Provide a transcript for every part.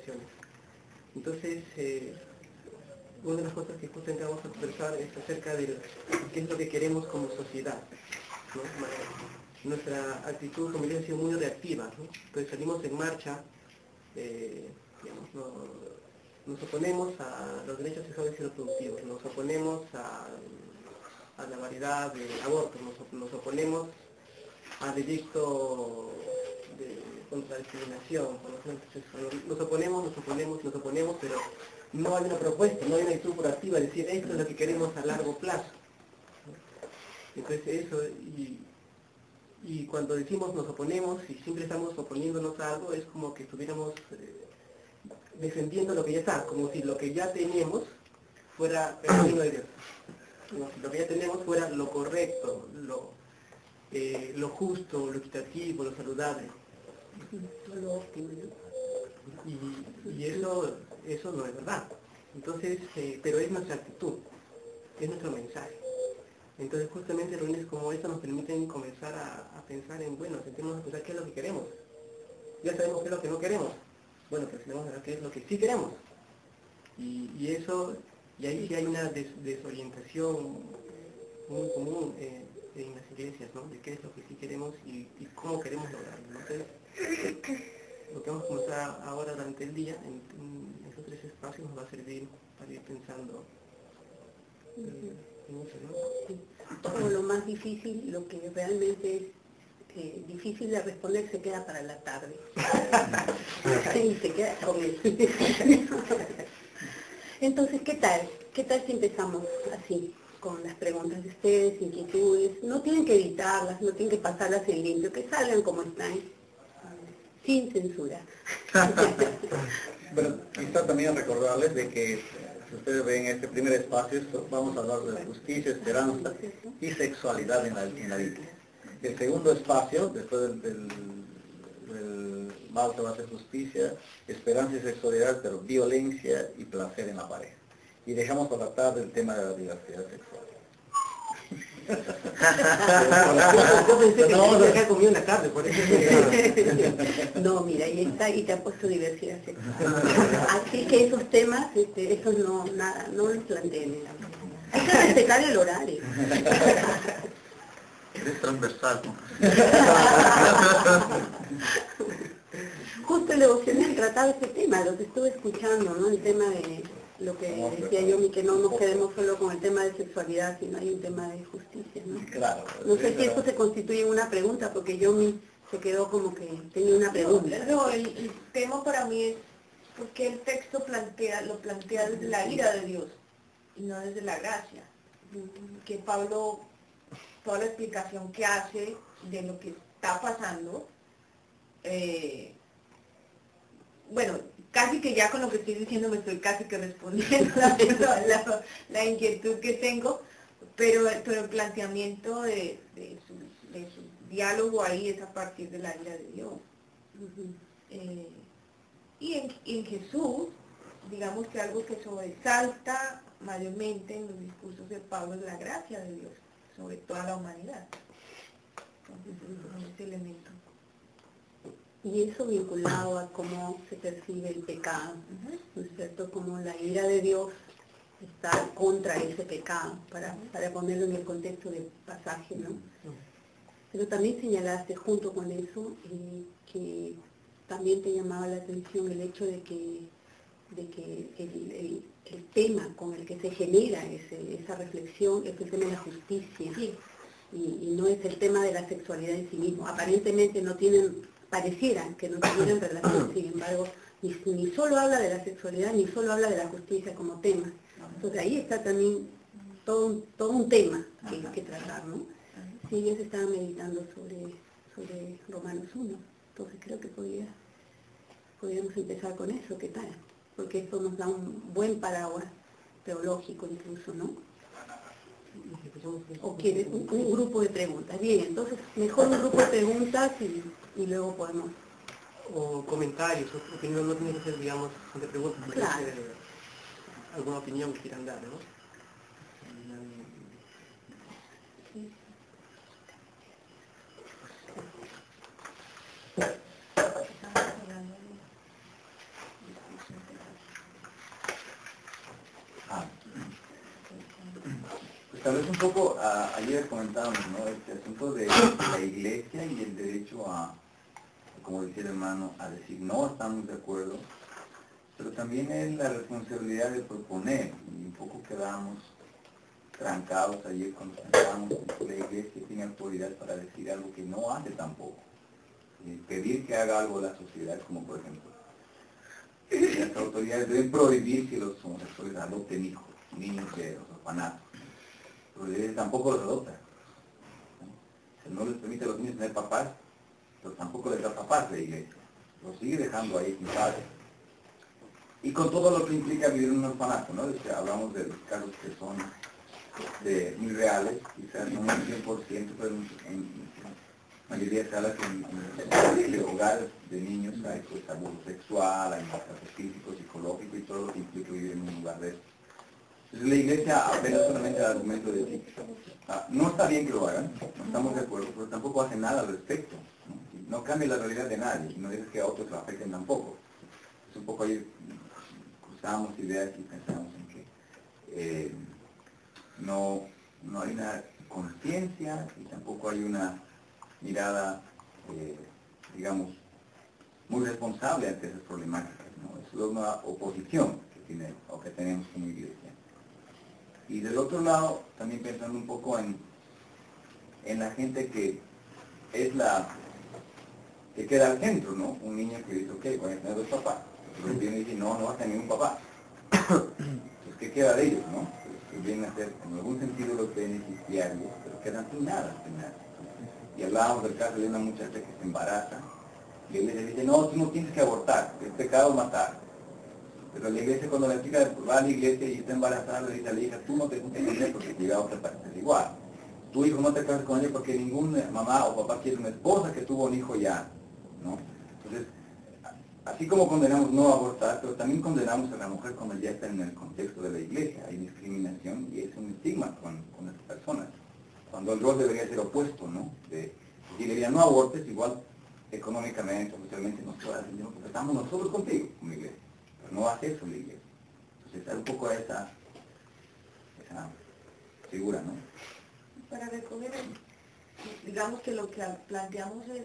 aspiraciones. Entonces, una de las cosas que justamente vamos a conversar es acerca de qué es lo que queremos como sociedad, ¿no? Nuestra actitud familiar ha sido muy reactiva, ¿no? Entonces salimos en marcha, digamos, nos oponemos a los derechos sexuales y reproductivos, nos oponemos a la variedad de abortos, nos oponemos al delito contra la discriminación, nos oponemos, pero no hay una propuesta, no hay una actitud proactiva, es decir, esto es lo que queremos a largo plazo. Entonces eso, y cuando decimos nos oponemos y siempre estamos oponiéndonos a algo, es como que estuviéramos defendiendo lo que ya está, como si lo que ya tenemos fuera el reino de Dios. Como si lo que ya tenemos fuera lo correcto, lo justo, lo equitativo, lo saludable. Lo óptimo, ¿no? Y eso no es verdad. Entonces, pero es nuestra actitud, es nuestro mensaje. Entonces justamente reuniones como esta nos permiten comenzar a pensar en, bueno, sentémonos a pensar qué es lo que queremos. Ya sabemos qué es lo que no queremos. Bueno, pues tenemos que ver qué es lo que sí queremos. Y eso, y ahí sí hay una desorientación muy común en las iglesias, ¿no? De qué es lo que sí queremos y cómo queremos lograrlo, ¿no? Entonces, lo que vamos a comenzar ahora durante el día, en esos 3 espacios, nos va a servir para ir pensando en eso, ¿no? Como lo más difícil, lo que realmente es difícil de responder se queda para la tarde. Y se queda con él. Entonces, ¿qué tal? ¿Qué tal si empezamos así, con las preguntas de ustedes, inquietudes? No tienen que editarlas, no tienen que pasarlas en limpio, que salgan como están, sin censura. Bueno, quizá también recordarles de que, si ustedes ven este primer espacio, vamos a hablar de justicia, esperanza y sexualidad en la Biblia. El segundo espacio, después del Malta va a ser justicia, esperanza y sexualidad, pero violencia y placer en la pareja. Y dejamos para tratar del tema de la diversidad sexual. Yo pensé que no había comido en la tarde, por eso. No, mira, y está, y te ha puesto diversidad sexual. Así que esos temas, esos no, nada, no los planteen. Hay que respetar el horario. Es transversal, ¿no? Justo el devocional trataba ese tema, lo que estuve escuchando, ¿no? El tema de lo que decía yo, que no nos quedemos solo con el tema de sexualidad, sino hay un tema de justicia, ¿no? Claro. No sé si esto se constituye en una pregunta, porque yo se quedó como que tenía una pregunta. No, el tema para mí es porque el texto lo plantea desde la ira de Dios y no desde la gracia. Que Pablo, toda la explicación que hace de lo que está pasando, bueno, casi que ya con lo que estoy diciendo me estoy casi que respondiendo la inquietud que tengo, pero el planteamiento de su diálogo ahí es a partir de la ira de Dios. Y en Jesús, digamos que algo que sobresalta mayormente en los discursos de Pablo es la gracia de Dios sobre toda la humanidad. Entonces, con ese elemento. Y eso vinculado a cómo se percibe el pecado, ¿no es cierto? Como la ira de Dios está contra ese pecado, para ponerlo en el contexto del pasaje, ¿no? Pero también señalaste junto con eso que también te llamaba la atención el hecho de que el tema con el que se genera esa reflexión es el tema de la justicia. Sí. Y no es el tema de la sexualidad en sí mismo. Aparentemente parecieran que no tuvieran relación, sin embargo, ni solo habla de la sexualidad, ni solo habla de la justicia como tema. Entonces ahí está también todo un tema que tratar, ¿no? Sí, ellos estaban meditando sobre Romanos 1, entonces creo que podríamos empezar con eso, ¿qué tal? Porque eso nos da un buen paraguas teológico incluso, ¿no? O quieres un grupo de preguntas. Bien, entonces mejor un grupo de preguntas y luego podemos... O comentarios, opiniones, no tiene que ser, digamos, de preguntas, puede Claro. ser alguna opinión que quieran dar, ¿no? Tal vez un poco, ayer comentábamos, ¿no? Este asunto de la iglesia y el derecho a, como decía el hermano, a decir no, estamos de acuerdo, pero también es la responsabilidad de proponer, y un poco quedamos trancados ayer cuando pensábamos que la iglesia tiene autoridad para decir algo que no hace tampoco, y pedir que haga algo la sociedad, como por ejemplo, las autoridades deben prohibir que los homosexuales adopten hijos, niños de los orfanatos, pero la iglesia tampoco los adopta, ¿no? No les permite a los niños tener papás, pero tampoco les da papás la iglesia, los sigue dejando ahí sin padres. Y con todo lo que implica vivir en un orfanato, ¿no? Hablamos de los casos que son muy reales, quizás no un 100%, pero en mayoría se habla que en hogares de niños hay pues abuso sexual, hay maltrato físico, psicológico y todo lo que implica vivir en un lugar de eso. Entonces la iglesia apela solamente al argumento de decir, no está bien que lo hagan, no estamos de acuerdo, pero tampoco hace nada al respecto, no cambia la realidad de nadie, y no dice que a otros lo afecten tampoco. Es un poco ahí, cruzamos ideas y pensamos en que no hay una conciencia y tampoco hay una mirada, digamos, muy responsable ante esas problemáticas, ¿no? Es una oposición que tenemos como iglesia. Y del otro lado, también pensando un poco en la gente que es que queda al centro, ¿no? Un niño que dice, ok, voy a tener dos papás, pero viene y dice, no vas a tener un papá. Pues, ¿qué queda de ellos, no? Pues, vienen a ser, en algún sentido, los beneficiarios, pero quedan sin nada al final. Y hablábamos del caso de una muchacha que se embaraza, y la iglesia dice, no, tú no tienes que abortar, es pecado matar. Pero la iglesia, cuando la chica va a la iglesia y está embarazada, le dice a la hija, tú no te juntes con ella porque te iba a otra parte, es igual. Tu hijo no te cases con ella porque ninguna mamá o papá quiere una esposa que tuvo un hijo ya, ¿no? Entonces, así como condenamos no abortar, pero también condenamos a la mujer cuando ya está en el contexto de la iglesia. Hay discriminación y es un estigma con las personas. Cuando el rol debería ser opuesto, ¿no? Si le dirían no abortes, igual económicamente, socialmente, no se va a decir, porque estamos nosotros contigo, como iglesia. Pero no hace eso la iglesia. Entonces, hay un poco esa figura, ¿no? Para recoger, digamos que lo que planteamos es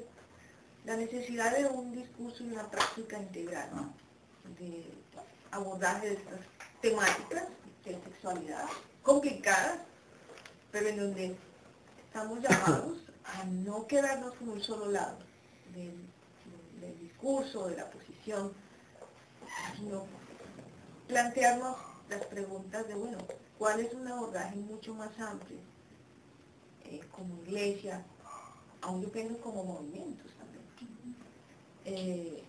la necesidad de un discurso y una práctica integral, ¿no? De abordaje de estas temáticas de la sexualidad, complicadas, pero en donde estamos llamados a no quedarnos con un solo lado del discurso, de la posición, sino plantearnos las preguntas de, bueno, ¿cuál es un abordaje mucho más amplio como iglesia, aún yo pienso como movimientos también,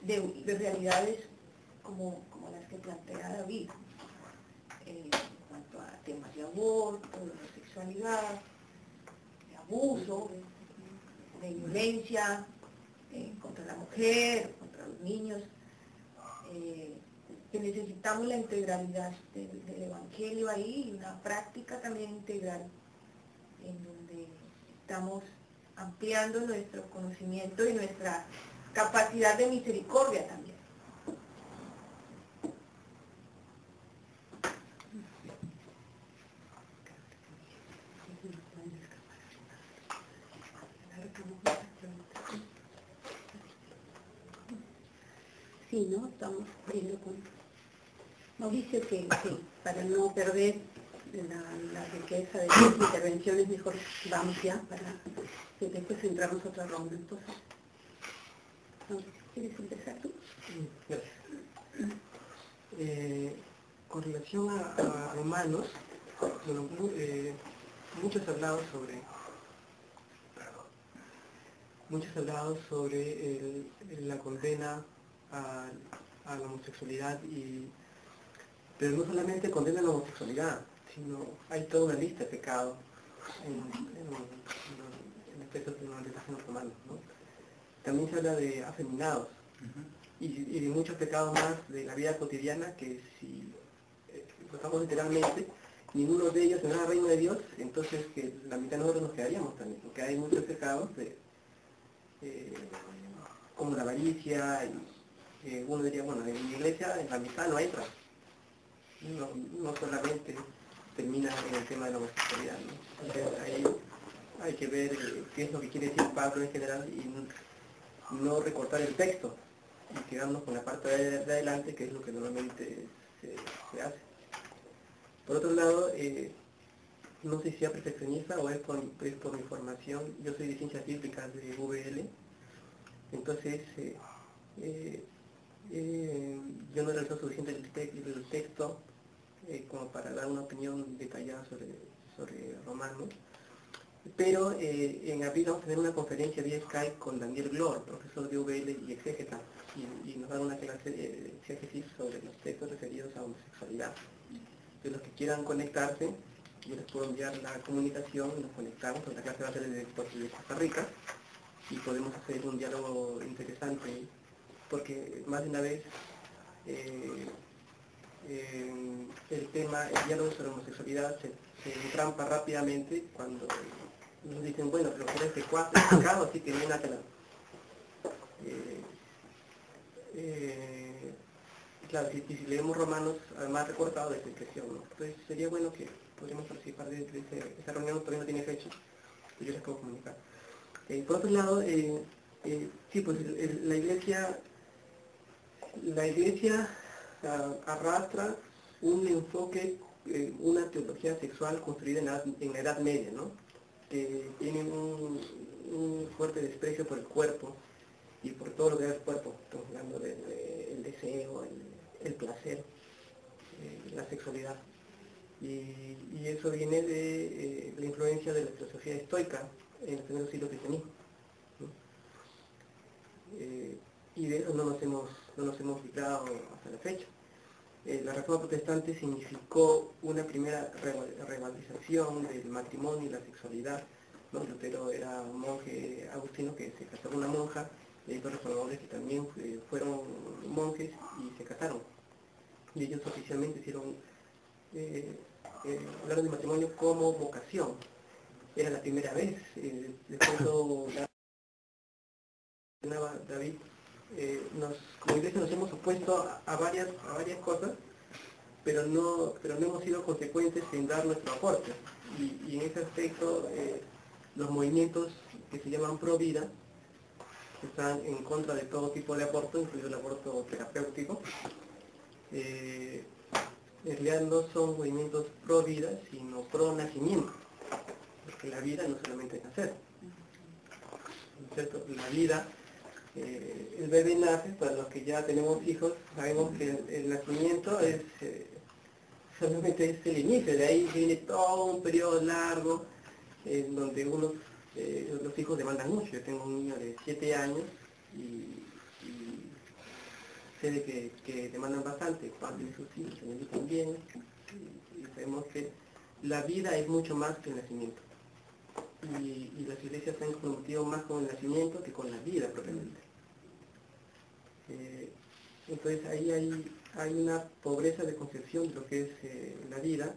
de realidades como las que plantea David, en cuanto a temas de aborto, de homosexualidad, de abuso, de violencia contra la mujer, contra los niños, que necesitamos la integralidad del Evangelio ahí y una práctica también integral en donde estamos ampliando nuestro conocimiento y nuestra capacidad de misericordia también. Sí, ¿no? Estamos viendo con Mauricio que para no perder la riqueza de las intervenciones, mejor vamos ya para que después entramos a otra ronda. Entonces, ¿quieres empezar tú? Gracias. Con relación a Romanos, bueno, muchos hablados sobre la condena a la homosexualidad, pero no solamente condena a la homosexualidad, sino hay toda una lista de pecados en el texto de los romanos, ¿no? También se habla de afeminados y de muchos pecados más de la vida cotidiana que si lo usamos literalmente, ninguno de ellos tendrá el reino de Dios, entonces que la mitad de nosotros nos quedaríamos también, porque hay muchos pecados como la avaricia, y uno diría, bueno, en mi iglesia, en la mitad no entra, no solamente termina en el tema de la homosexualidad, ¿no? Entonces ahí hay que ver qué es lo que quiere decir Pablo en general y no recortar el texto y quedarnos con la parte de adelante, que es lo que normalmente se hace. Por otro lado, no sé si sea perfeccionista o es por mi formación. Yo soy de Ciencias Bíblicas de VL, entonces yo no he realizado suficiente el texto como para dar una opinión detallada sobre Romanos. Pero en abril vamos a tener una conferencia vía Skype con Daniel Glor, profesor de VL y exégeta, y nos va a dar una clase de exégesis sobre los textos referidos a homosexualidad. De los que quieran conectarse, yo les puedo enviar la comunicación y nos conectamos. La clase va a ser desde Costa Rica y podemos hacer un diálogo interesante, porque más de una vez el diálogo sobre homosexualidad se entrampa rápidamente cuando nos dicen, bueno, pero por este cuatro es pecado, así que viene a tener. Claro, si leemos Romanos, además recortado de expresión, ¿no? Entonces sería bueno que podríamos participar de esa reunión, todavía no tiene fecha, pero yo les puedo comunicar. Por otro lado, sí, pues la iglesia arrastra un enfoque, una teología sexual construida en la Edad Media, ¿no? Que tiene un fuerte desprecio por el cuerpo y por todo lo que es el cuerpo. Estamos hablando del deseo, el placer, la sexualidad. Y eso viene de la influencia de la filosofía estoica en los primeros siglos del cristianismo, ¿no? Y de eso no nos hemos librado hasta la fecha. La Reforma Protestante significó una primera revalorización del matrimonio y la sexualidad, ¿no? Lutero era un monje agustino que se casó con una monja, y hay dos reformadores que también fueron monjes y se casaron. Y ellos oficialmente hicieron hablaron de matrimonio como vocación. Era la primera vez. Después David, como iglesia nos hemos opuesto a varias cosas, pero no hemos sido consecuentes en dar nuestro aporte. Y en ese aspecto, los movimientos que se llaman pro vida, que están en contra de todo tipo de aborto, incluido el aborto terapéutico, en realidad no son movimientos pro vida, sino pro nacimiento, porque la vida no solamente es nacer, ¿no es cierto? La vida, el bebé nace, para los que ya tenemos hijos, sabemos que el nacimiento solamente es el inicio, de ahí viene todo un periodo largo en donde los hijos demandan mucho. Yo tengo un niño de 7 años y sé de que demandan bastante, parte de sus hijos, ellos también, y sabemos que la vida es mucho más que el nacimiento. Y las iglesias se han comprometido más con el nacimiento que con la vida propiamente. Entonces ahí hay una pobreza de concepción de lo que es la vida,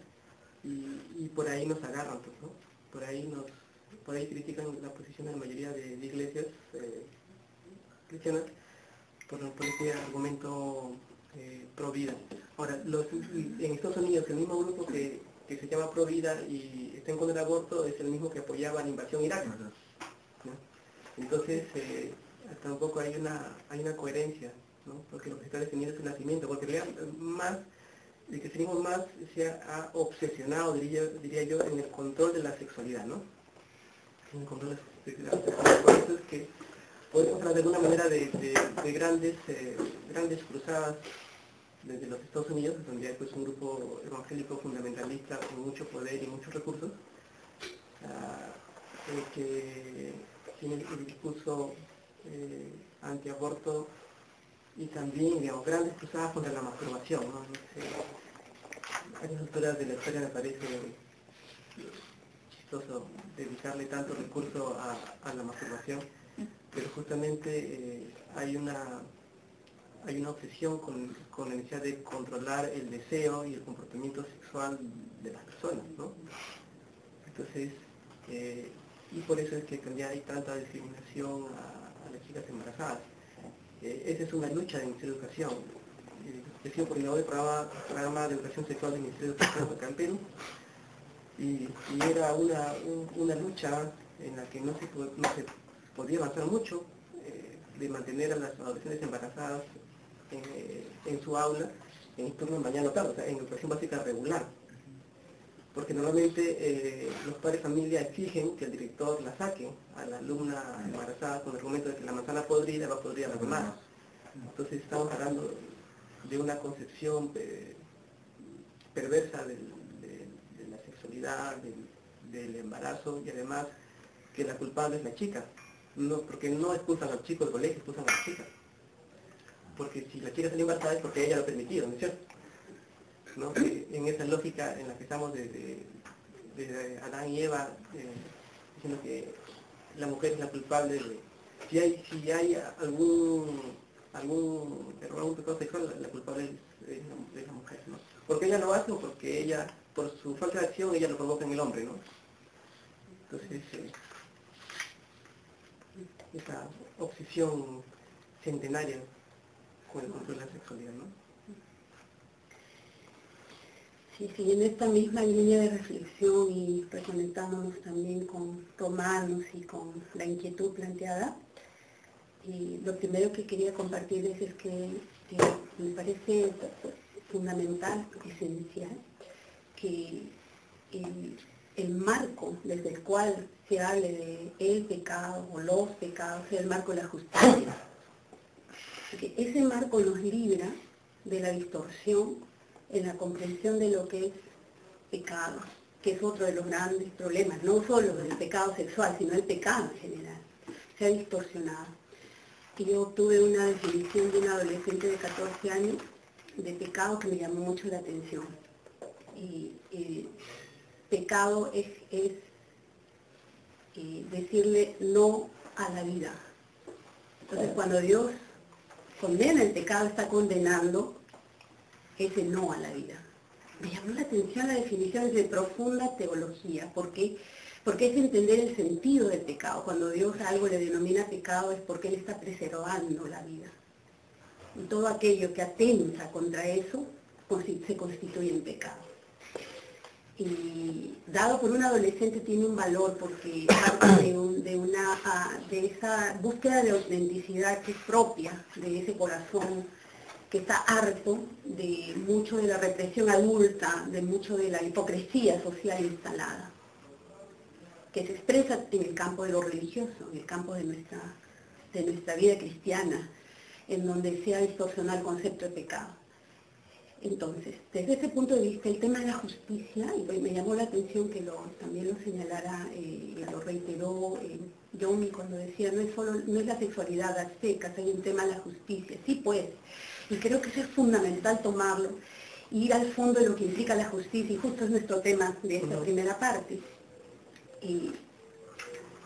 y por ahí nos agarran, pues, ¿no? Por ahí critican la posición de la mayoría de iglesias cristianas por ese argumento pro vida. Ahora, en Estados Unidos el mismo grupo que se llama pro vida y está en contra del aborto es el mismo que apoyaba la invasión Irak, ¿no? Entonces tampoco hay una coherencia, ¿no? Porque lo que está defendiendo es el nacimiento, porque el cristianismo más se ha obsesionado, diría yo, en el control de la sexualidad, ¿no? En el control de la sexualidad. Por eso es que podemos hablar de alguna manera de grandes cruzadas desde los Estados Unidos, donde hay pues un grupo evangélico fundamentalista con mucho poder y muchos recursos, que tiene el discurso antiaborto, y también, digamos, grandes cruzadas contra la masturbación, ¿no? A estas alturas de la historia me parece chistoso dedicarle tanto recurso a la masturbación, pero justamente hay una obsesión con la necesidad de controlar el deseo y el comportamiento sexual de las personas, ¿no? Entonces, y por eso es que también hay tanta discriminación a las chicas embarazadas. Esa es una lucha del Ministerio de Educación. He sido coordinador del programa de educación sexual del Ministerio de Educación acá en Perú, y era una lucha en la que no se podía avanzar mucho, de mantener a las adolescentes embarazadas en su aula en turno mañana o tarde, o sea, en educación básica regular. Porque normalmente los padres de familia exigen que el director la saque a la alumna embarazada con el argumento de que la manzana podrida va a podrir a las demás. Entonces estamos hablando de una concepción perversa de la sexualidad, del embarazo, y además que la culpable es la chica. No, porque no expulsan al chico del colegio, expulsan a la chica. Porque si la chica salió embarazada es porque ella lo ha permitido, ¿no es cierto? ¿No? En esa lógica en la que estamos desde Adán y Eva, diciendo que la mujer es la culpable si hay algún error, algún pecado sexual, la culpable es la mujer, ¿no? Porque ella lo hace o porque ella, por su falta de acción, ella lo provoca en el hombre, ¿no? Entonces, esa obsesión centenaria con el control de la sexualidad, ¿no? Sí, sí, en esta misma línea de reflexión y reconectándonos también con Romanos y con la inquietud planteada, y lo primero que quería compartirles es que me parece fundamental, esencial, que el marco desde el cual se hable de el pecado o los pecados sea el marco de la justicia. Porque ese marco nos libra de la distorsión en la comprensión de lo que es pecado, que es otro de los grandes problemas, no solo del pecado sexual, sino el pecado en general. Se ha distorsionado. Y yo obtuve una definición de una adolescente de 14 años de pecado que me llamó mucho la atención. Y pecado es decirle no a la vida. Entonces, cuando Dios condena el pecado, está condenando ese no a la vida. Me llamó la atención la definición de profunda teología. ¿Por qué? Porque es entender el sentido del pecado. Cuando Dios a algo le denomina pecado es porque Él está preservando la vida. Y todo aquello que atenta contra eso se constituye en pecado. Y dado por un adolescente tiene un valor porque parte de esa búsqueda de autenticidad que es propia de ese corazón que está harto de mucho de la represión adulta, de mucho de la hipocresía social instalada, que se expresa en el campo de lo religioso, en el campo de nuestra vida cristiana, en donde se ha distorsionado el concepto de pecado. Entonces, desde ese punto de vista, el tema de la justicia, y me llamó la atención que también lo señalara y lo reiteró Yomi cuando decía, no es la sexualidad a secas, hay un tema de la justicia. Sí, pues, y creo que eso es fundamental tomarlo, ir al fondo de lo que implica la justicia, y justo es nuestro tema de esta primera parte. Y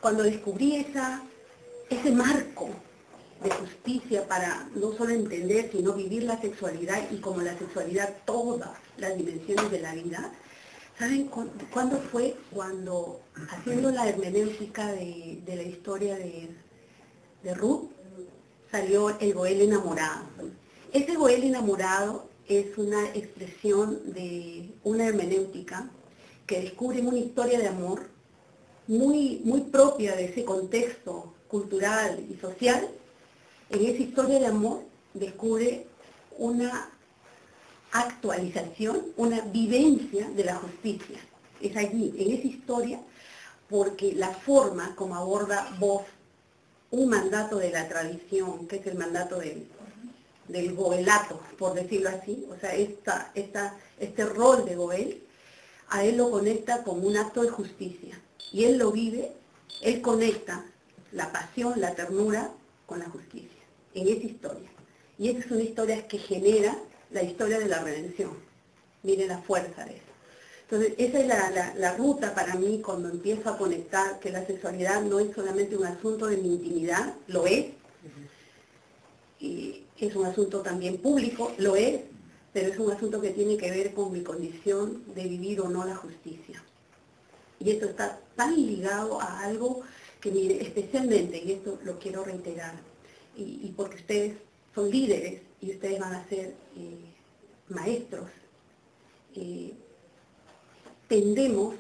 cuando descubrí ese marco de justicia para no solo entender, sino vivir la sexualidad, y como la sexualidad todas las dimensiones de la vida, ¿saben cuándo fue? Cuando, haciendo la hermenéutica de la historia de Ruth, salió el Goel enamorado. Ese Goel enamorado es una expresión de una hermenéutica que descubre una historia de amor muy, muy propia de ese contexto cultural y social. En esa historia de amor descubre una actualización, una vivencia de la justicia. Es allí, en esa historia, porque la forma como aborda Boff un mandato de la tradición, que es el mandato del goelato, por decirlo así, o sea, este rol de Goel, a él lo conecta con un acto de justicia. Y él lo vive, él conecta la pasión, la ternura con la justicia, en esa historia. Y esa es una historia que genera la historia de la redención. Miren la fuerza de eso. Entonces, esa es la ruta para mí cuando empiezo a conectar que la sexualidad no es solamente un asunto de mi intimidad, lo es, y es un asunto también público, lo es, pero es un asunto que tiene que ver con mi condición de vivir o no la justicia. Y esto está tan ligado a algo que, mire, especialmente, y esto lo quiero reiterar, y porque ustedes son líderes y ustedes van a ser maestros, tendemos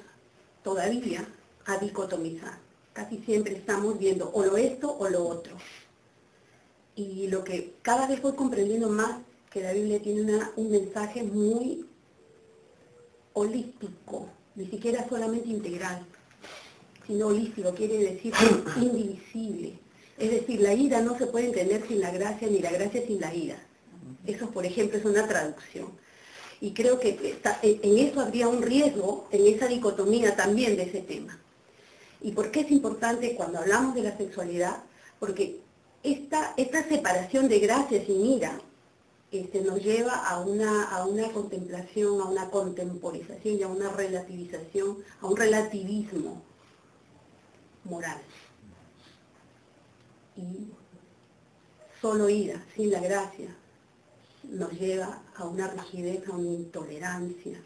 todavía a dicotomizar. Casi siempre estamos viendo o lo esto o lo otro. Y lo que cada vez voy comprendiendo más, que la Biblia tiene un mensaje muy holístico, ni siquiera solamente integral, sino holístico, quiere decir indivisible. Es decir, la ira no se puede entender sin la gracia, ni la gracia sin la ira. Eso, por ejemplo, es una traducción. Y creo que en eso habría un riesgo, en esa dicotomía también de ese tema. ¿Y por qué es importante cuando hablamos de la sexualidad? Porque esta separación de gracia sin ira nos lleva a una contemplación, a una contemporización y a una relativización, a un relativismo moral. Y solo ira, sin la gracia, nos lleva a una rigidez, a una intolerancia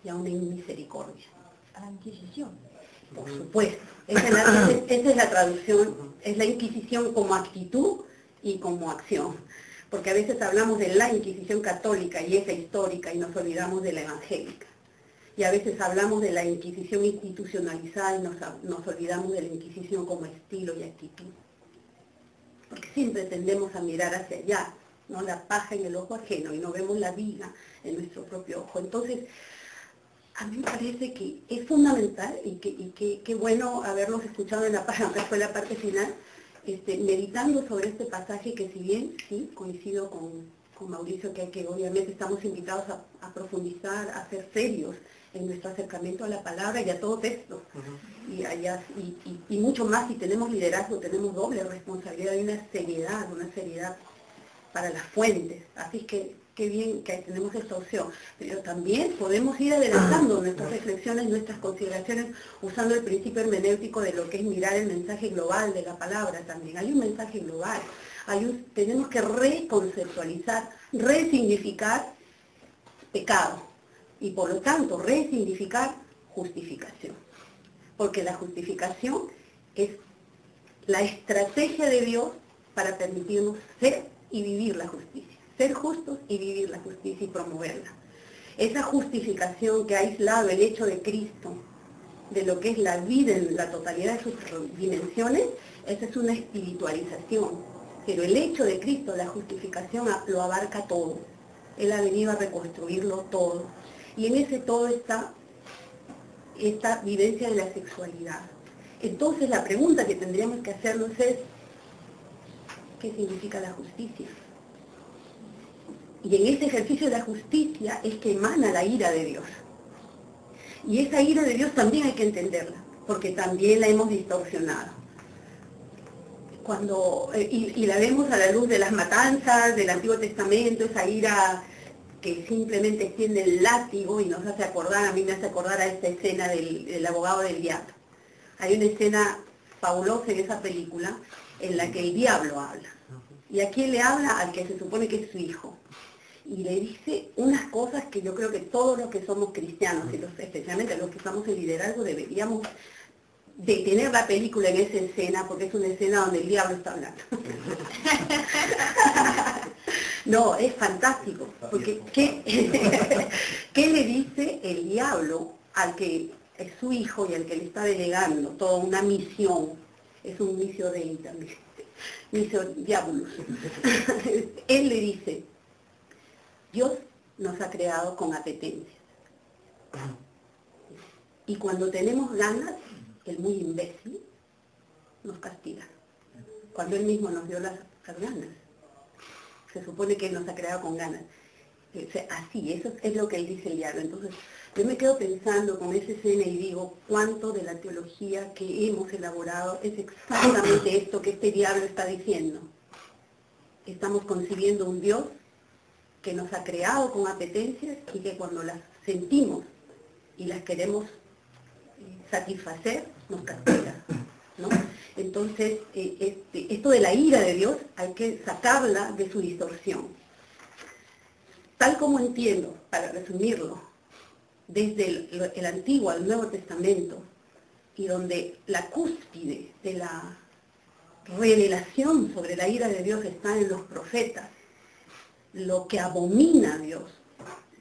y a una inmisericordia. A la Inquisición. Por supuesto. Esa es la traducción, es la Inquisición como actitud y como acción. Porque a veces hablamos de la Inquisición católica y esa histórica y nos olvidamos de la evangélica. Y a veces hablamos de la Inquisición institucionalizada y nos olvidamos de la Inquisición como estilo y actitud. Porque siempre tendemos a mirar hacia allá, ¿no? La paja en el ojo ajeno y no vemos la viga en nuestro propio ojo. Entonces, a mí me parece que es fundamental y qué bueno haberlos escuchado en la página, aunque fue la parte final, meditando sobre este pasaje que si bien, sí, coincido con Mauricio, que obviamente estamos invitados a profundizar, a ser serios en nuestro acercamiento a la palabra y a todo texto. Y mucho más, si tenemos liderazgo, tenemos doble responsabilidad y una seriedad para las fuentes. Así que qué bien que tenemos esta opción. Pero también podemos ir adelantando nuestras reflexiones, nuestras consideraciones, usando el principio hermenéutico de lo que es mirar el mensaje global de la palabra también. Hay un mensaje global. Tenemos que reconceptualizar, resignificar pecado. Y por lo tanto, resignificar justificación. Porque la justificación es la estrategia de Dios para permitirnos ser y vivir la justicia. Ser justos y vivir la justicia y promoverla. Esa justificación que ha aislado el hecho de Cristo de lo que es la vida en la totalidad de sus dimensiones, esa es una espiritualización. Pero el hecho de Cristo, la justificación, lo abarca todo. Él ha venido a reconstruirlo todo. Y en ese todo está esta vivencia de la sexualidad. Entonces la pregunta que tendríamos que hacernos es, ¿qué significa la justicia? Y en ese ejercicio de la justicia es que emana la ira de Dios. Y esa ira de Dios también hay que entenderla, porque también la hemos distorsionado. Y la vemos a la luz de las matanzas del Antiguo Testamento, esa ira que simplemente extiende el látigo y nos hace acordar, a mí me hace acordar a esta escena del abogado del diablo. Hay una escena fabulosa en esa película en la que el diablo habla. ¿Y a quién le habla? Al que se supone que es su hijo. Y le dice unas cosas que yo creo que todos los que somos cristianos, y especialmente los que estamos en liderazgo, deberíamos detener la película en esa escena, porque es una escena donde el diablo está hablando. No, es fantástico, porque ¿qué le dice el diablo al que es su hijo y al que le está delegando toda una misión? Es un misio de también, misio diabolus. Él le dice, Dios nos ha creado con apetencias. Y cuando tenemos ganas, el muy imbécil nos castiga. Cuando Él mismo nos dio las ganas. Se supone que Él nos ha creado con ganas. Así, eso es lo que Él dice el diablo. Entonces, yo me quedo pensando con esa escena y digo, cuánto de la teología que hemos elaborado es exactamente esto que este diablo está diciendo. Estamos concibiendo un Dios que nos ha creado con apetencias y que cuando las sentimos y las queremos satisfacer, nos castiga, ¿no? Entonces, esto de la ira de Dios hay que sacarla de su distorsión. Tal como entiendo, para resumirlo, desde el Antiguo al Nuevo Testamento, y donde la cúspide de la revelación sobre la ira de Dios está en los profetas, lo que abomina a Dios,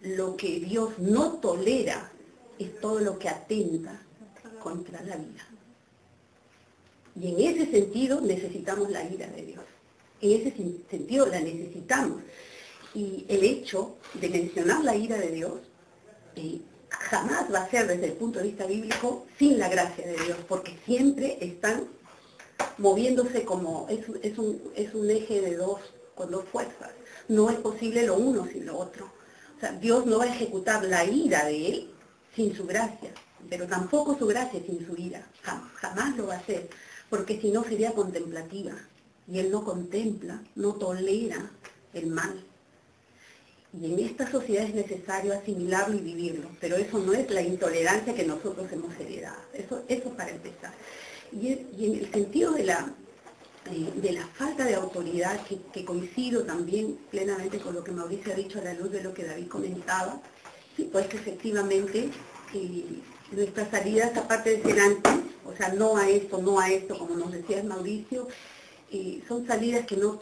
lo que Dios no tolera, es todo lo que atenta contra la vida. Y en ese sentido necesitamos la ira de Dios. En ese sentido la necesitamos. Y el hecho de mencionar la ira de Dios jamás va a ser desde el punto de vista bíblico sin la gracia de Dios, porque siempre están moviéndose como, es un eje con dos fuerzas. No es posible lo uno sin lo otro. O sea, Dios no va a ejecutar la ira de Él sin su gracia, pero tampoco su gracia sin su ira. Jamás lo va a hacer, porque si no sería contemplativa. Y Él no contempla, no tolera el mal. Y en esta sociedad es necesario asimilarlo y vivirlo, pero eso no es la intolerancia que nosotros hemos heredado. Eso para empezar. Y en el sentido de la falta de autoridad, que coincido también plenamente con lo que Mauricio ha dicho a la luz de lo que David comentaba, sí, pues que efectivamente nuestras salidas, aparte de ser antes, o sea, no a esto, como nos decía Mauricio, son salidas que no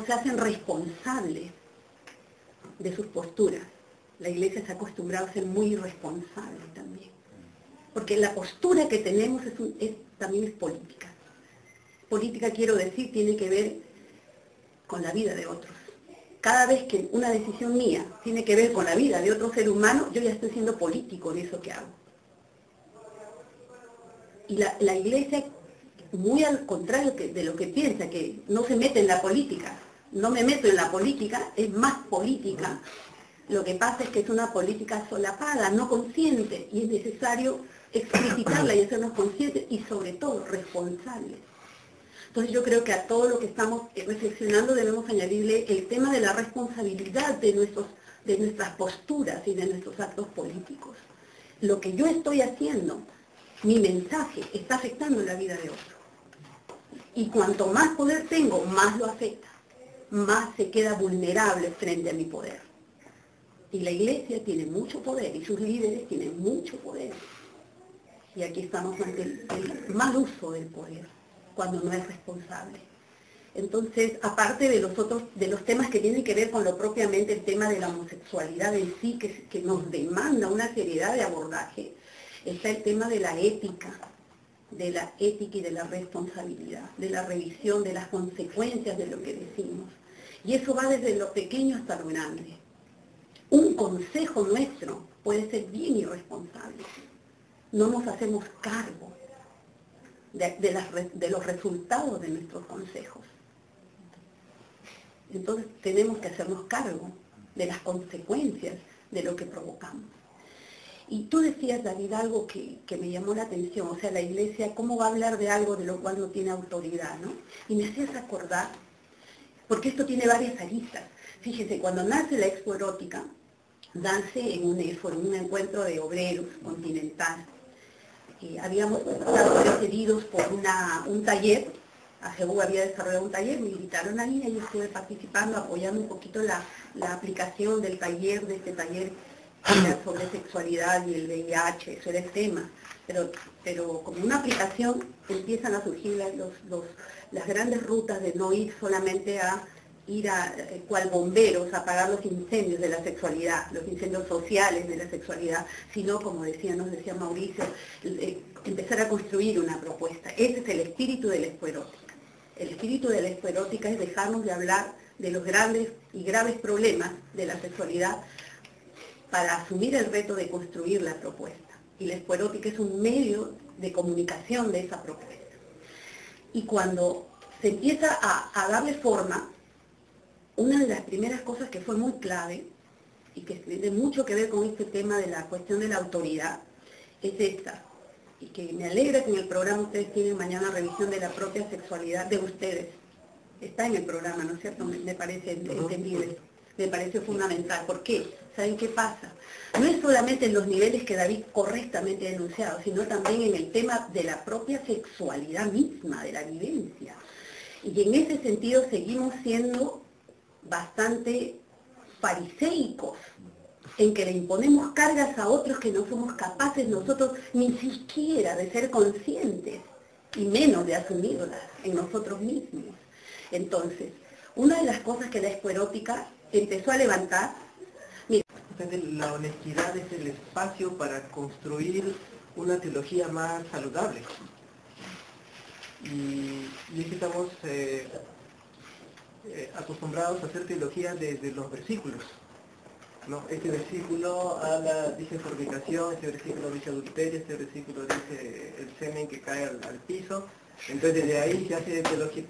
se hacen responsables de sus posturas. La Iglesia se ha acostumbrado a ser muy irresponsable también. Porque la postura que tenemos también es política. Política, quiero decir, tiene que ver con la vida de otros. Cada vez que una decisión mía tiene que ver con la vida de otro ser humano, yo ya estoy siendo político en eso que hago. Y la Iglesia, muy al contrario de lo que piensa, que no se mete en la política. No me meto en la política, es más política. Lo que pasa es que es una política solapada, no consciente, y es necesario explicitarla y hacernos conscientes y sobre todo responsables. Entonces yo creo que a todo lo que estamos reflexionando debemos añadirle el tema de la responsabilidad de nuestras posturas y de nuestros actos políticos. Lo que yo estoy haciendo, mi mensaje, está afectando la vida de otro. Y cuanto más poder tengo, más lo afecta, más se queda vulnerable frente a mi poder. Y la Iglesia tiene mucho poder y sus líderes tienen mucho poder. Y aquí estamos ante el mal uso del poder, cuando no es responsable. Entonces, aparte de los temas que tienen que ver con lo propiamente el tema de la homosexualidad en sí, que nos demanda una seriedad de abordaje, está el tema de la ética y de la responsabilidad, de la revisión de las consecuencias de lo que decimos. Y eso va desde lo pequeño hasta lo grande. Un consejo nuestro puede ser bien irresponsable. No nos hacemos cargo de los resultados de nuestros consejos. Entonces tenemos que hacernos cargo de las consecuencias de lo que provocamos. Y tú decías, David, algo que me llamó la atención, o sea, la Iglesia, ¿cómo va a hablar de algo de lo cual no tiene autoridad, no? Y me hacías acordar, porque esto tiene varias aristas. Fíjense, cuando nace la expoerótica, nace en un encuentro de obreros continental. Habíamos estado precedidos por un taller, AGU había desarrollado un taller, me invitaron ahí, y yo estuve participando, apoyando un poquito la aplicación del taller, de este taller que era sobre sexualidad y el VIH, eso era el tema. Pero como una aplicación empiezan a surgir las grandes rutas de no ir solamente a ir cual bomberos a apagar los incendios de la sexualidad, los incendios sociales de la sexualidad, sino, como nos decía Mauricio, empezar a construir una propuesta. Ese es el espíritu de la expoerótica. El espíritu de la expoerótica es dejarnos de hablar de los grandes y graves problemas de la sexualidad para asumir el reto de construir la propuesta. Y la expoerótica es un medio de comunicación de esa propuesta. Y cuando se empieza a darle forma, una de las primeras cosas que fue muy clave, y que tiene mucho que ver con este tema de la cuestión de la autoridad, es esta, y que me alegra que en el programa ustedes tienen mañana revisión de la propia sexualidad de ustedes. Está en el programa, ¿no es cierto? Me parece entendible, me parece fundamental. ¿Por qué? ¿Saben qué pasa? No es solamente en los niveles que David correctamente ha denunciado, sino también en el tema de la propia sexualidad misma, de la vivencia. Y en ese sentido seguimos siendo bastante fariseicos, en que le imponemos cargas a otros que no somos capaces nosotros ni siquiera de ser conscientes, y menos de asumirlas en nosotros mismos. Entonces, una de las cosas que la expoerótica empezó a levantar, mira, justamente la honestidad es el espacio para construir una teología más saludable. Y es que estamos acostumbrados a hacer teología desde los versículos, ¿no? Este versículo dice fornicación, este versículo dice adulterio, este versículo dice el semen que cae al piso. Entonces desde ahí se hace teología,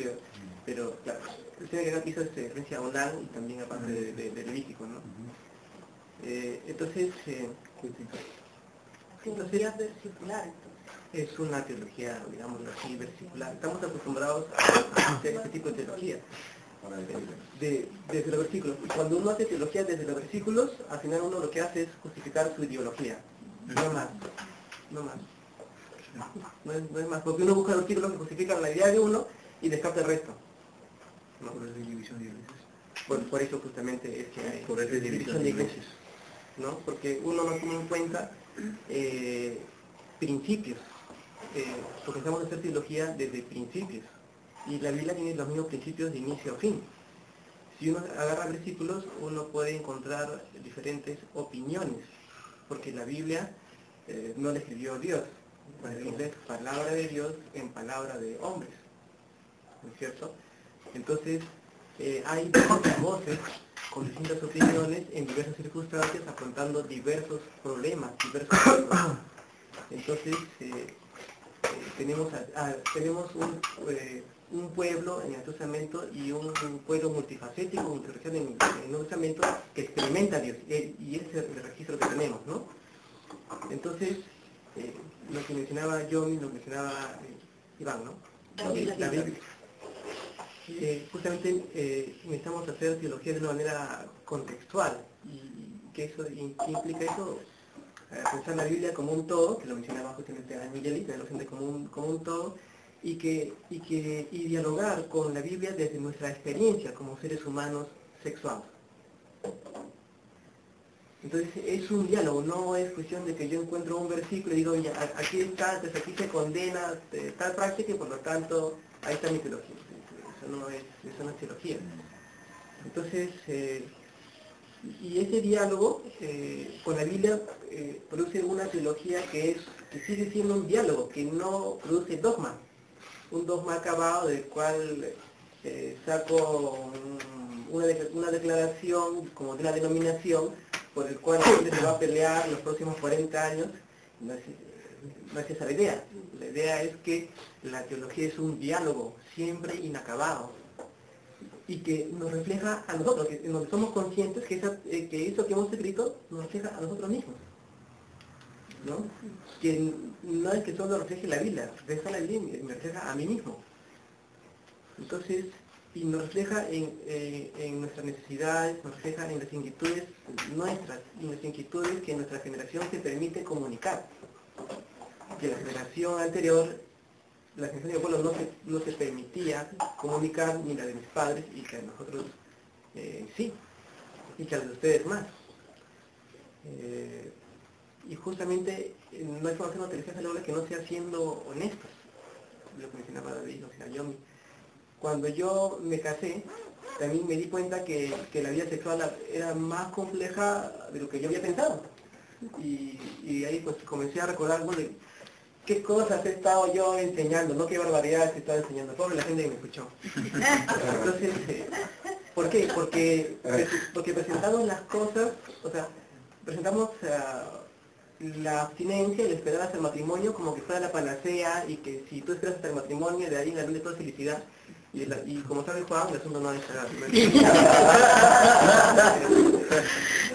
pero claro, el semen que cae al piso se referencia a Onán y también aparte de Levítico, ¿no? Entonces, Teología versicular, entonces. es una teología, digámoslo así, versicular. Estamos acostumbrados a hacer este tipo de teología desde los versículos. Y cuando uno hace teología desde los versículos, al final uno lo que hace es justificar su ideología. No más. No es más, porque uno busca versículos que justifican la idea de uno y descarta el resto. ¿No? Por esa división de iglesias. Por eso justamente es que hay Por esa división de iglesias. ¿no? Porque uno no tiene en cuenta principios, porque estamos a hacer teología desde principios, y la Biblia tiene los mismos principios de inicio a fin. Si uno agarra versículos, uno puede encontrar diferentes opiniones, porque la Biblia no la escribió Dios, la Biblia es palabra de Dios en palabra de hombres, ¿no es cierto? Entonces, hay diversas voces con distintas opiniones en diversas circunstancias, afrontando diversos problemas, diversos retos. Entonces, tenemos un pueblo en el Antiguo Testamento y un pueblo multifacético, multirregión en el Nuevo Testamento que experimenta a Dios, y ese es el registro que tenemos, ¿no? Entonces, lo que mencionaba Yomi, lo que mencionaba Iván, ¿no? La Biblia. Justamente necesitamos hacer teología de una manera contextual, y ¿qué implica eso? Pensar la Biblia como un todo, que lo mencionaba justamente a Miguel, tenerlo siempre como un todo, y dialogar con la Biblia desde nuestra experiencia como seres humanos sexuados. Entonces es un diálogo, no es cuestión de que yo encuentro un versículo y digo, ya, aquí está, entonces aquí se condena tal práctica y por lo tanto ahí está mi teología. Eso no es teología. Entonces, y ese diálogo con la Biblia produce una teología que sigue siendo un diálogo, que no produce dogma, un dogma acabado del cual saco una declaración como de una denominación por el cual la gente se va a pelear los próximos 40 años. No es esa la idea. La idea es que la teología es un diálogo siempre inacabado y que nos refleja a nosotros, que nos somos conscientes que eso que hemos escrito nos refleja a nosotros mismos, ¿no? Que no es que solo refleje la Biblia, refleja la Biblia y me refleja a mí mismo. Entonces, y nos refleja en nuestras necesidades, nos refleja en las inquietudes nuestras, y en las inquietudes que nuestra generación se permite comunicar. Que la generación anterior, la generación de mi pueblo no se permitía comunicar, ni la de mis padres, y que a nosotros sí, y que a los de ustedes más. Y justamente no hay forma de hacer una teología saludable que no sea siendo honestos, lo que mencionaba David, o sea, Yomi. Cuando yo me casé, también me di cuenta que la vida sexual era más compleja de lo que yo había pensado. Y ahí pues comencé a recordar, bueno, qué cosas he estado yo enseñando, no qué barbaridades he estado enseñando. Pobre la gente que me escuchó. Entonces, ¿por qué? Porque presentamos las cosas, o sea, presentamos la abstinencia y la esperar hasta el matrimonio como que fuera la panacea, y que si tú esperas hasta el matrimonio, de ahí en adelante toda felicidad. Y como sabe Juan, el asunto no es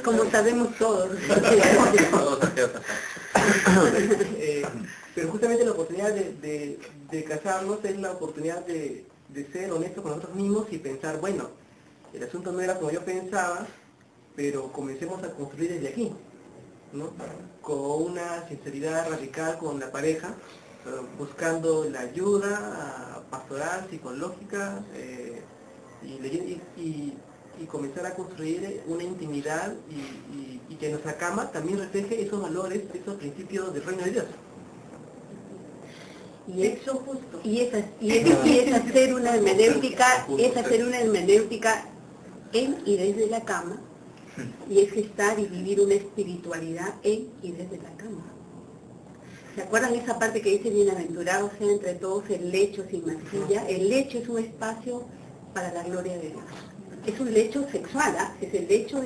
como sabemos todos. Pero justamente la oportunidad de casarnos es la oportunidad de ser honestos con nosotros mismos y pensar, bueno, el asunto no era como yo pensaba, pero comencemos a construir desde aquí, ¿no? Con una sinceridad radical con la pareja, buscando la ayuda pastoral, psicológica, y comenzar a construir una intimidad y que nuestra cama también refleje esos valores, esos principios del reino de Dios. Y eso justo. Y es hacer una hermenéutica, en y desde la cama, y es gestar y vivir una espiritualidad en y desde la cama. ¿Se acuerdan esa parte que dice bienaventurado sea entre todos el lecho sin mancilla? El lecho es un espacio para la gloria de Dios. Es un lecho sexual, ¿ah? Es el lecho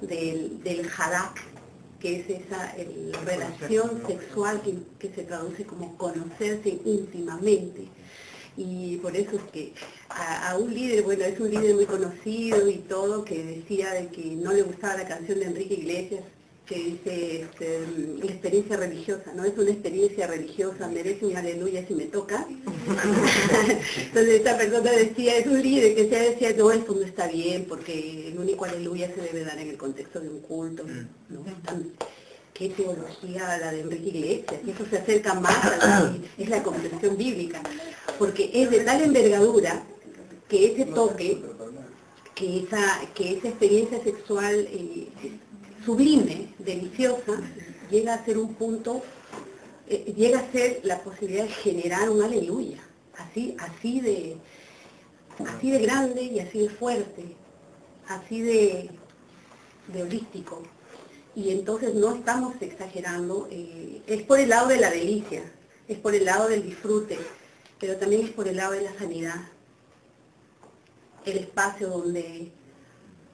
del hadak, que es esa relación sexual que se traduce como conocerse íntimamente. Y por eso es que a un líder, bueno, es un líder muy conocido y todo, que decía de que no le gustaba la canción de Enrique Iglesias, que dice la experiencia religiosa, ¿no? Es una experiencia religiosa, merece un aleluya si me toca. Entonces esta persona decía, es un líder que se decía, no, esto no está bien, porque el único aleluya se debe dar en el contexto de un culto, ¿no? ¿Qué teología la de Enrique Iglesias? Y eso se acerca más a es la comprensión bíblica, porque es de tal envergadura que ese toque, que esa experiencia sexual sublime, deliciosa, llega a ser un punto, llega a ser la posibilidad de generar un aleluya, así de grande y así de fuerte, así de holístico. Y entonces no estamos exagerando, es por el lado de la delicia, es por el lado del disfrute, pero también es por el lado de la sanidad, el espacio donde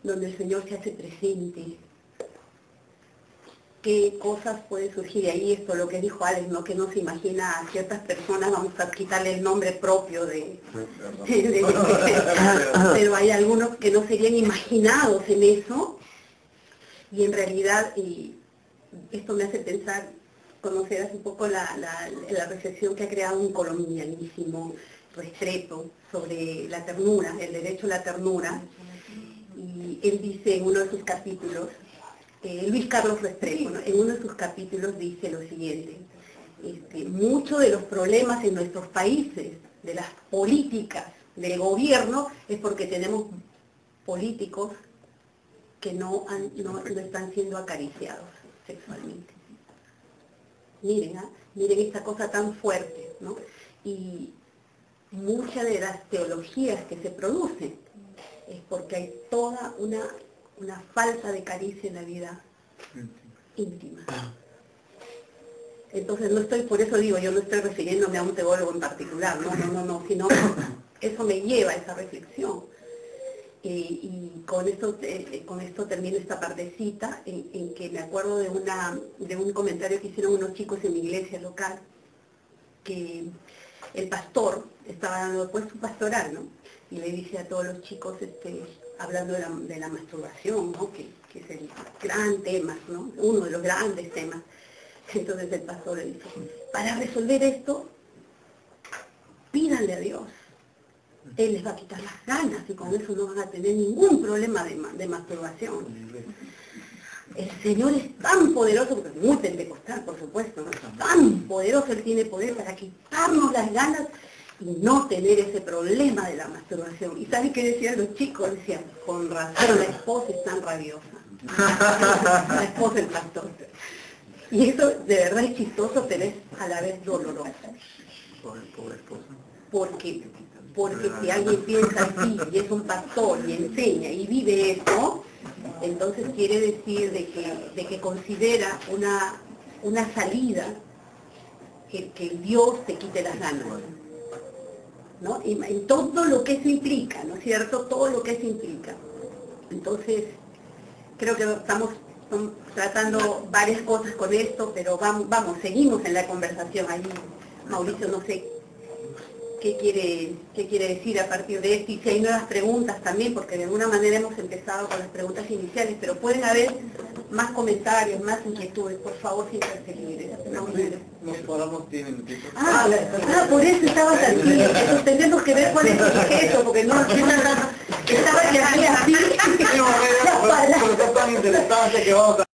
el Señor se hace presente. ¿Qué cosas pueden surgir de ahí? Esto lo que dijo Alex, ¿no? Que no se imagina a ciertas personas, vamos a quitarle el nombre propio pero hay algunos que no serían imaginados en eso, y en realidad, y esto me hace pensar, conocer un poco la reflexión que ha creado un colombianísimo Restrepo sobre la ternura, el derecho a la ternura, y él dice en uno de sus capítulos, Luis Carlos Restrepo, ¿no? En uno de sus capítulos dice lo siguiente, muchos de los problemas en nuestros países, de las políticas del gobierno, es porque tenemos políticos que no están siendo acariciados sexualmente. Miren, miren esta cosa tan fuerte, ¿no? Y muchas de las teologías que se producen es porque hay toda una falta de caricia en la vida íntima. Entonces por eso digo, yo no estoy refiriéndome a un teólogo en particular, no, sino eso me lleva a esa reflexión. Y con esto termino esta partecita en que me acuerdo de un comentario que hicieron unos chicos en mi iglesia local, que el pastor estaba dando pues su pastoral, ¿no? Y le dice a todos los chicos, hablando de la masturbación, ¿no? Que es el gran tema, ¿no? Uno de los grandes temas. Entonces el pastor le dice, para resolver esto, pídanle a Dios. Él les va a quitar las ganas y con eso no van a tener ningún problema de masturbación. El Señor es tan poderoso, porque es muy pentecostal, por supuesto, ¿no? Tan poderoso, Él tiene poder para quitarnos las ganas y no tener ese problema de la masturbación. ¿Y saben qué decían los chicos? Decían, con razón, la esposa es tan rabiosa. La esposa del pastor. Y eso de verdad es chistoso, pero es a la vez doloroso. Pobre esposa. Porque si alguien piensa así y es un pastor y enseña y vive eso, entonces quiere decir de que considera una salida que Dios te quite las ganas, ¿no? Y en todo lo que eso implica, ¿no es cierto? Todo lo que eso implica. Entonces, creo que estamos tratando varias cosas con esto, pero vamos, seguimos en la conversación ahí. Mauricio, no sé qué quiere decir a partir de esto, y si hay nuevas preguntas también, porque de alguna manera hemos empezado con las preguntas iniciales, pero pueden haber más comentarios, más inquietudes, por favor, siéntanse libres. Nos podamos tienen Por eso estabas así, entonces tenemos que ver cuál es el gesto, porque no, estaba que hacía así, Pero está tan interesante que vamos a